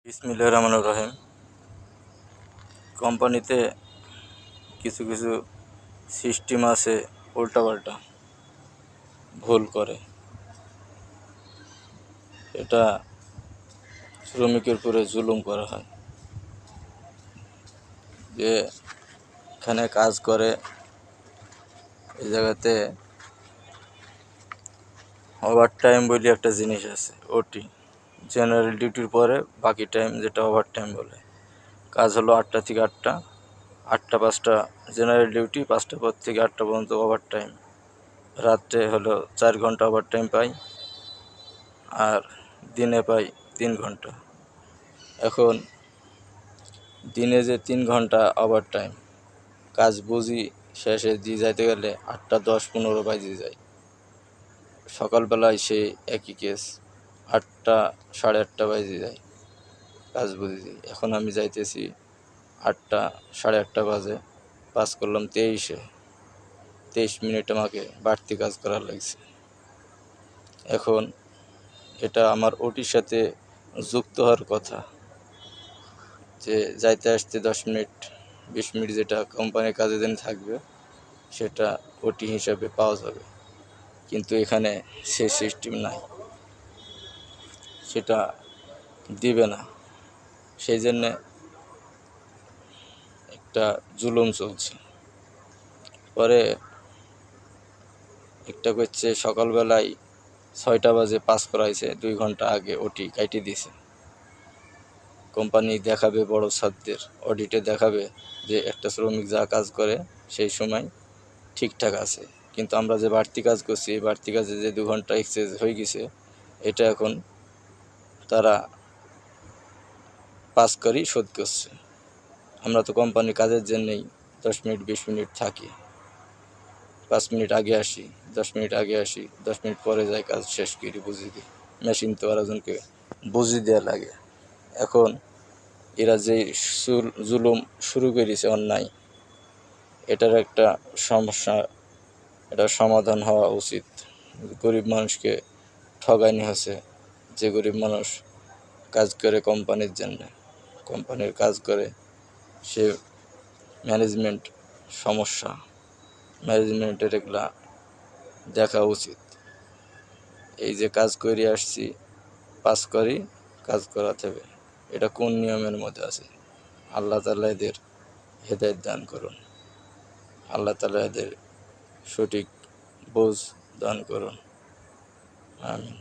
বিসমিল্লাহির রহমানির রহিম। কোম্পানিতে কিছু কিছু সিস্টেম আছে উল্টাপাল্টা ভুল করে। এটা শ্রমিকের উপরে জুলুম করা হয়। যে এখানে কাজ করে এই জায়গাতে ওভার টাইম বলে একটা জিনিস আছে, ওটি জেনারেল ডিউটির পরে বাকি টাইম যেটা ওভার টাইম বলে। কাজ হলো 8টা থেকে 8টা, 8টা 5টা জেনারেল ডিউটি, 5টার পর থেকে 8টা পর্যন্ত ওভার টাইম। রাত্রে হলো 4 ঘন্টা ওভার টাইম পাই, আর দিনে পাই 3 ঘন্টা। এখন দিনে যে 3 ঘন্টা ওভার টাইম কাজ বুঝি শেষে দিয়ে যাইতে গেলে 8টা 10-15 বাজে যায়। সকালবেলায় সে একই কেস, 8টা 8:30 বাজে যায় কাজ বুঝি যাই। এখন আমি যাইতেছি 8টা 8:30 বাজে, পাস করলাম 23 মিনিট আমাকে বাড়তি কাজ করা লাগছে। এখন এটা আমার ওটির সাথে যুক্ত হওয়ার কথা, যে যাইতে আসতে 10 মিনিট 20 মিনিট যেটা কোম্পানির কাজে দিন থাকবে সেটা ওটি হিসাবে পাওয়া যাবে। কিন্তু এখানে সেই সিস্টেম নাই, সেটা দিবে না। সেই জন্যে একটা জুলুম চলছে। পরে একটা করছে সকালবেলায় 6টা বাজে পাস করাইছে, 2 ঘন্টা আগে ওটি কাটি দিছে। কোম্পানি দেখাবে বড় ছাত্রদের, অডিটে দেখাবে যে একটা শ্রমিক যা কাজ করে সেই সময় ঠিকঠাক আছে, কিন্তু আমরা যে বাড়তি কাজ করছি এই বাড়তি কাজে যে 2 ঘন্টা এক্সচেঞ্জ হয়ে গেছে এটা এখন তারা পাস করেই শোধ করছে। আমরা তো কোম্পানির কাজের জন্যেই 10 মিনিট 20 মিনিট থাকি, 5 মিনিট আগে আসি, 10 মিনিট আগে আসি, 10 মিনিট পরে যাই কাজ শেষ করি, বুঝি দিই। মেশিন তো আরেকজনকে বুঝি দেওয়া লাগে। এখন এরা যে জুলুম শুরু করেছে অন্যায়, এটার একটা সমস্যা, এটার সমাধান হওয়া উচিত। গরিব মানুষকে ঠগানি হচ্ছে। যে গরিব মানুষ কাজ করে কোম্পানির জন্য, কোম্পানির কাজ করে, সে ম্যানেজমেন্ট সমস্যা, ম্যানেজমেন্টের এগুলা দেখা উচিত। এই যে কাজ করে আসছি, পাস করি, কাজ করাতে হবে, এটা কোন নিয়মের মধ্যে আছে? আল্লাহ তাআলা এদের হেদায়েত দান করুন। আল্লাহ তাআলা এদের সঠিক বোঝ দান করুন। আমিন।